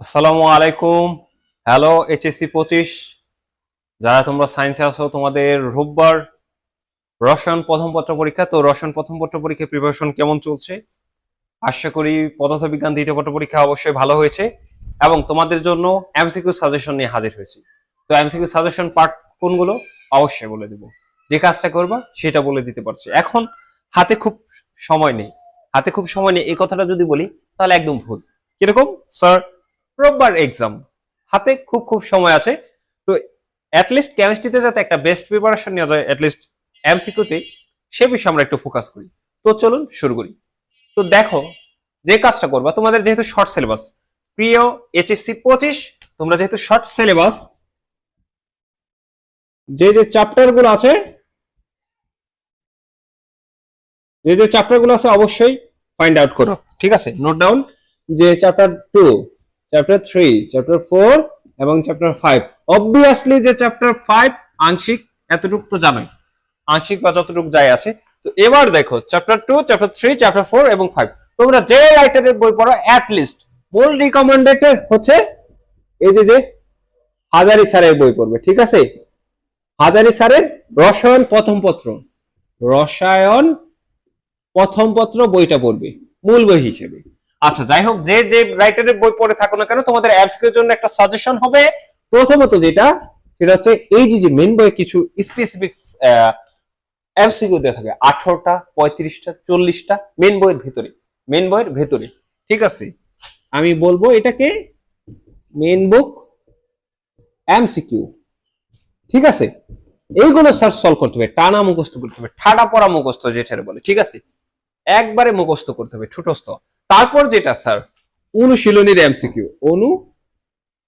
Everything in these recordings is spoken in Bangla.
আসসালামু আলাইকুম। হ্যালো এইচএসসি 25, যারা তোমরা সায়েন্সে আছো তোমাদের রোববার রসায়ন প্রথম পত্র পরীক্ষা। তো রসায়ন প্রথম পত্র পরীক্ষা প্রিপারেশন কেমন চলছে? আশা করি পদার্থবিজ্ঞান দ্বিতীয় পত্র পরীক্ষা অবশ্যই ভালো হয়েছে এবং তোমাদের জন্য এমসিকিউ সাজেশন নিয়ে হাজির হয়েছি। তো এমসিকিউ সাজেশন পার্ট কোনগুলো অবশ্যই বলে দেব। যে কাজটা করবা সেটা বলে দিতে পারছি। এখন হাতে খুব সময় নেই, হাতে খুব সময় নেই এই কথাটা যদি বলি তাহলে একদম ভুল। কিরকম স্যার? রোববার এক্সাম, হাতে খুব খুব সময় আছে। তো অ্যাটলিস্ট কেমিস্ট্রিতে যাতে একটা বেস্ট প্রিপারেশন নেওয়া যায় অ্যাটলিস্ট এমসিকিউতে, সে বিষয়ে আমরা একটু ফোকাস করি। তো চলুন শুরু করি। তো দেখো, যে কাজটা করবা, তোমাদের যেহেতু শর্ট সিলেবাস, প্রিয় এইচএসসি 25, তোমরা যেহেতু শর্ট সিলেবাস, যে যে চ্যাপ্টার গুলো আছে, অবশ্যই ফাইন্ড আউট করো। ঠিক আছে, নোট ডাউন যে চ্যাপ্টার 2, চ্যাপ্টার 3, চ্যাপ্টার 4 এবং চ্যাপ্টার 5। অবভিয়াসলি যে চ্যাপ্টার 5 আংশিক, এতটুকু তো জানোই, আংশিক বা যতটুকু যাই আছে। তো এবার দেখো চ্যাপ্টার 2, চ্যাপ্টার 3, চ্যাপ্টার 4 এবং 5, তোমরা যে রাইটারের বই পড়ো অ্যাট লিস্ট মূল রিকমেন্ডেড হচ্ছে এই যে যে হাজারি স্যারের বই পড়বে। ঠিক আছে, হাজারি স্যারের রসায়ন প্রথম পত্র, রসায়ন প্রথম পত্র বইটা পড়বে মূল বই হিসেবে। আচ্ছা যাই হোক, যে যে রাইটারের বই পড়ে থাকো না কেন, তোমাদের এমসিকিউ এর জন্য একটা সাজেশন হবে। প্রথমত যেটা, সেটা হচ্ছে এই যে মেইন বইয়ে কিছু স্পেসিফিক এমসিকিউ দেওয়া থাকে, 18টা, 35টা, 40টা মেইন বইয়ের ভেতরে। ঠিক আছে, আমি বলবো এটাকে মেইন বুক এমসিকিউ। ঠিক আছে, এইগুলো স্যার সলভ করতে হবে, টানা মুখস্থ করতে হবে, ঠাডা পড়া মুখস্থ যেটা বলে। ঠিক আছে, একবারে মুখস্থ করতে হবে ঠুটস্থ। তারপর যেটা স্যার অনুশীলনীর এমসিকিউ, অনুশীলনীর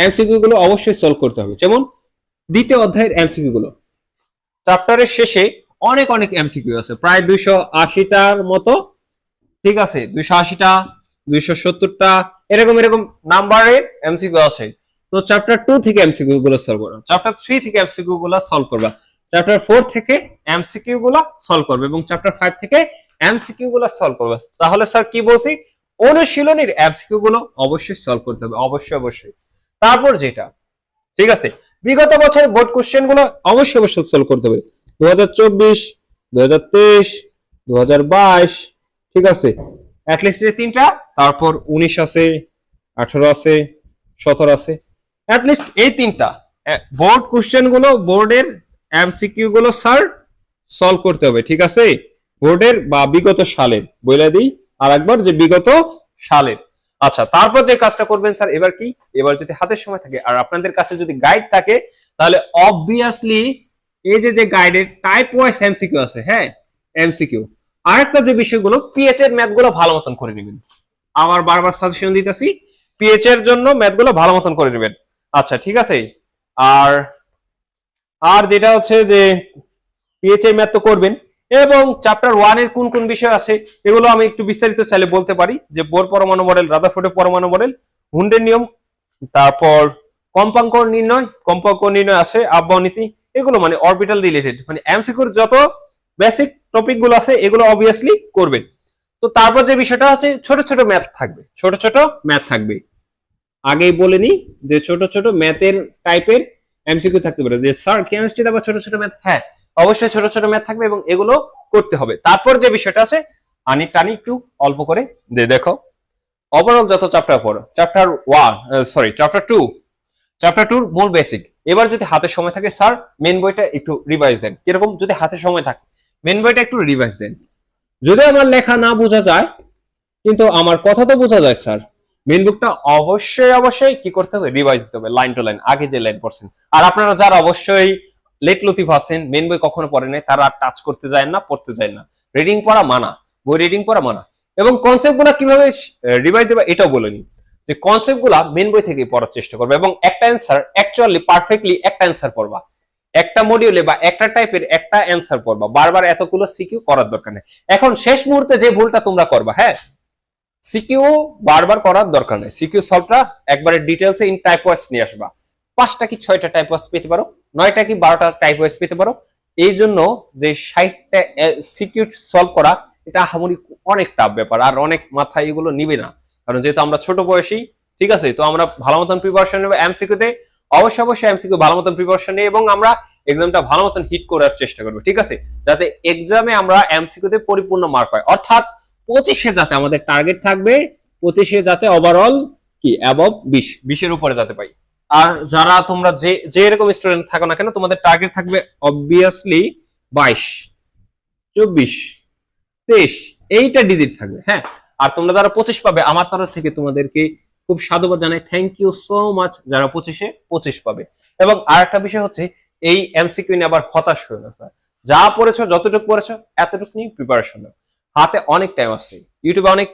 এমসিকিউ গুলো অবশ্যই সলভ করতে হবে। যেমন দ্বিতীয় অধ্যায়ের এমসিকিউ গুলো, চ্যাপ্টারের শেষে অনেক অনেক এমসিকিউ আছে, প্রায় 280টার মতো। ঠিক আছে, 280টা, 270টা, এরকম এরকম নাম্বারের এমসিকিউ আছে। তো চ্যাপ্টার 2 থেকে এমসিকিউ গুলো সলভ করবা, চ্যাপ্টার 3 থেকে এমসিকিউ গুলো সলভ করবা, চ্যাপ্টার 4 থেকে এমসিকিউ গুলো সলভ করবে এবং চ্যাপ্টার 5 থেকে এমসিকিউ গুলো সলভ করবে। তাহলে স্যার কি বলছি, অনুশীলনীর এমসিকিউ গুলো অবশ্যই সলভ করতে হবে, অবশ্যই অবশ্যই। তারপর যেটা, ঠিক আছে, বিগত বছরের বোর্ড কোশ্চেন গুলো অবশ্যই অবশ্যই সলভ করতে হবে। 2024, 2023, 2022, ঠিক আছে, অ্যাটলিস্ট এই তিনটা। তারপর 19 আছে, 18 আছে, 17 আছে, অ্যাটলিস্ট এই তিনটা বোর্ড কোশ্চেন গুলো, বোর্ডের এমসিকিউ গুলো স্যার সলভ করতে হবে। ঠিক আছে, বোর্ডের বা বিগত সালের বলে দিই আর একবার, যে বিগত সালের। আচ্ছা, তারপর যে কাজটা করবেন স্যার, এবার কি, এবার যদি হাতের সময় থাকে আর আপনাদের কাছে যদি গাইড থাকে, তাহলে অবভিয়াসলি এই যে যে গাইডের টাইপ ওয়াইজ এমসিকিউ আছে, হ্যাঁ এমসিকিউ, আরেকটা যে বিষয়গুলো, পিএইচ এর ম্যাথ গুলো ভালো মতন করে নেবেন। আমার বারবার সাজেশন দিতেছি, পিএইচ এর জন্য ম্যাথ গুলো ভালো মতন করে নেবেন। আচ্ছা ঠিক আছে, আর আর যেটা হচ্ছে যে পিএইচ এর ম্যাথ তো করবেন, এবং চ্যাপ্টার 1 এর কোন কোন বিষয় আছে এগুলো আমি একটু বিস্তারিত চাইলে বলতে পারি। যে বোর পরমাণু মডেল, রাদারফোর্ডের পরমাণু মডেল, হুন্ডের নিয়ম, তারপর কম্পাঙ্ক নির্ণয় আছে, আবহাওয়া নীতি, এগুলো মানে অরবিটাল রিলেটেড, মানে এমসিকিউর যত বেসিক টপিক গুলো আছে এগুলো অবভিয়াসলি করবেন। তো তারপর যে বিষয়টা আছে, ছোট ছোট ম্যাথ থাকবে, ছোট ছোট ম্যাথ থাকবে। আগেই বলে নি যে ছোট ছোট ম্যাথের টাইপের এমসিকিউ থাকতে পারে। যে স্যার কেমিস্ট্রিতে আবার ছোট ছোট ম্যাথ, হ্যাঁ অবশ্যই ছোট ছোট ম্যাথ থাকবে এবং এগুলো করতে হবে। তারপর যে বিষয়টা আছে, আনি টানি একটু অল্প করে যে দেখো, ওভারঅল যত চ্যাপ্টার পড়ো, চ্যাপ্টার 2 মূল বেসিক। এবার যদি হাতে সময় থাকে স্যার মেন বইটা একটু রিভাইজ দেন। কিরকম, যদি হাতে সময় থাকে মেন বইটা একটু রিভাইজ দেন। যদি আমার লেখা না বোঝা যায়, কিন্তু আমার কথা তো বোঝা যায় স্যার, মেন বুকটা অবশ্যই অবশ্যই কি করতে হবে, রিভাইজ দিতে হবে লাইন টু লাইন, আগে যে লাইন পড়ছেন। আর আপনারা যারা অবশ্যই লেট লতিফ আছেন, মেন বই কখনো পড়েন নাই, তারা টাচ করতে যায় না, পড়তে যায় না। রিডিং পড়া মানা, বই রিডিং পড়া মানা। এবং কনসেপ্ট গুলা কিভাবে রিভাইজ দেবে এটাও বলেনি, যে কনসেপ্ট গুলা মেন বই থেকে পড়ার চেষ্টা করবে এবং একটা অ্যান্সার অ্যাকচুয়ালি পারফেক্টলি একটা অ্যান্সার পড়বা, একটা মডিউলে বা একটা টাইপের একটা অ্যান্সার পড়বা, বারবার এতগুলো সিকিউ করার দরকার নেই। এখন শেষ মুহূর্তে যে ভুলটা তোমরা করবা, হ্যাঁ সিকিউ বারবার করার দরকার নেই, সিকিউ সলভটা একবারে ডিটেইলসে ইন টাইপ ওয়াইজ নিয়ে আসবা। 5টা কি 6টা টাইপ ওয়াইজ পেতে পারো, 9টা কি 12টা টাইপ ওয়াইজ পেতে পারো। এই জন্য যে 60টা সিকিউ সলভ করা এটা আহামরি অনেক টাফ ব্যাপার, আর অনেক মাথায় এগুলো নিবে না, কারণ যেহেতু আমরা ছোট বয়সী, ঠিক আছে। তো আমরা ভালো মতন প্রিপারেশন নেবো এমসিকিউতে, অবশ্যই এমসিকিউ ভালো মতন প্রিপারেশন নিই, এবং আমরা এক্সামটা ভালো মতন হিট করার চেষ্টা করবো, ঠিক আছে, যাতে এক্সামে আমরা এমসিকিউতে পরিপূর্ণ মার্ক পাই। অর্থাৎ 25-এ যাতে আমাদের টার্গেট থাকবে, 25-এ যাতে ওভারঅল কি অ্যাবভ 20-এর উপরে যাতে পাই। আর যারা তোমরা যে এরকম স্টুডেন্ট থাকো না কেন, তোমাদের টার্গেট থাকবে অবভিয়াসলি 22, 24, 23 এইটা ডিজিট থাকবে, হ্যাঁ। আর তোমরা যারা 25 পাবে, আমার তরফ থেকে তোমাদেরকে খুব সাধুবাদ জানাই, থ্যাংক ইউ সো মাচ যারা 25-এ 25 পাবে। এবং আরেকটা বিষয় হচ্ছে, এই এমসিকিউ নিয়ে আবার হতাশ হয়ে না স্যার, যা পড়েছো যতটুকু পড়েছো এতটুকু নিয়ে প্রিপারেশন নাও, হাতে অনেক টাইম আছে, ইউটিউবে অনেক,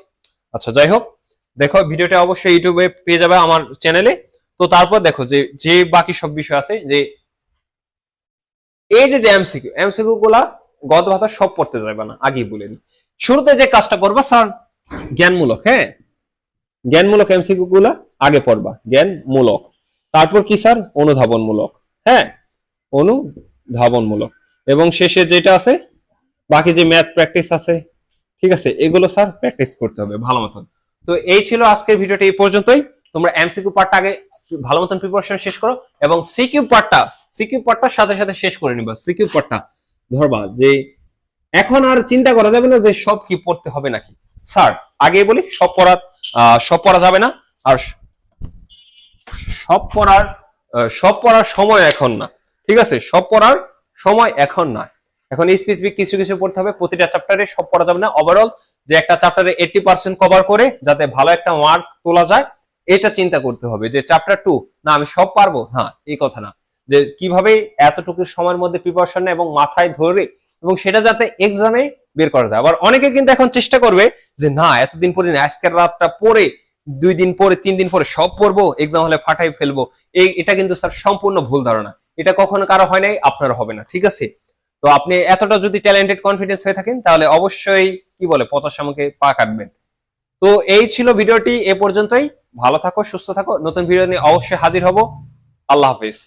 আচ্ছা যাই হোক, দেখো ভিডিওটা অবশ্যই ইউটিউবে পেয়ে যাবে আমার চ্যানেলে। তো তারপর দেখো যে বাকি সব বিষয় আছে, যে এই যে এমসিকিউ গুলা গত ভাতা সব পড়তে যাবে না, আগেই বলে নি। শুরুতে যে কাজটা করবা স্যার, জ্ঞানমূলক, হ্যাঁ, জ্ঞানমূলক এমসিকিউ গুলা আগে পড়বা, জ্ঞানমূলক। তারপর কি স্যার, অনুধাবনমূলক, হ্যাঁ, অনুধাবনমূলক। এবং শেষে যেটা আছে, বাকি যে ম্যাথ প্র্যাকটিস আছে, ঠিক আছে, এগুলো স্যার প্র্যাকটিস করতে হবে ভালো মতন। তো এই ছিল আজকের ভিডিওটা, এই পর্যন্তই। তোমরা এমসিকিউ পার্টটা আগে ভালো মতন প্রিপারেশন শেষ করো, এবং সিকিউ পার্টটা সাথে সাথে শেষ করে নিবা। সিকিউ পার্টটা ধরবা, যে এখন আর চিন্তা করা যাবে না যে সব কি পড়তে হবে নাকি। স্যার আগে বলি, সব পড়া যাবে না, আর সব পড়ার সময় এখন না, ঠিক আছে, সব পড়ার সময় এখন না। এখন স্পেসিফিক কিছু কিছু পড়তে হবে, প্রতিটা চ্যাপ্টারে সব পড়া যাবে না। ওভারঅল যে একটা চ্যাপ্টারে 80% কভার করে যাতে ভালো একটা মার্ক তোলা যায়, এটা চিন্তা করতে হবে। যে চ্যাপ্টার 2 না আমি সব পারবো, হ্যাঁ এই কথা না, যে কিভাবে এতটুকু সময়ের মধ্যে প্রিপারেশন নেয় এবং মাথায় ধরে, এবং সেটা যাতে এক্সামে বের করা যায়। আবার অনেকে কিন্তু এখন চেষ্টা করবে যে না এতদিন পরে না, আজকের রাতটা পরে 2 দিন পরে 3 দিন পরে সব পড়বো, এক্সাম হলে ফাটাই ফেলবো। এটা কিন্তু স্যার সম্পূর্ণ ভুল ধারণা। এটা কখনো কারো হয় নাই, আপনার হবে না, ঠিক আছে। তো আপনি এতটা যদি ট্যালেন্টেড কনফিডেন্স হয়ে থাকেন, তাহলে অবশ্যই কি বলে 50 আমাকে পা কাটবেন। তো এই ছিল ভিডিওটি, এ পর্যন্তই। ভালো থাকো, সুস্থ থাকো, নতুন ভিডিও নিয়ে অবশ্যই হাজির হব। আল্লাহ হাফিজ।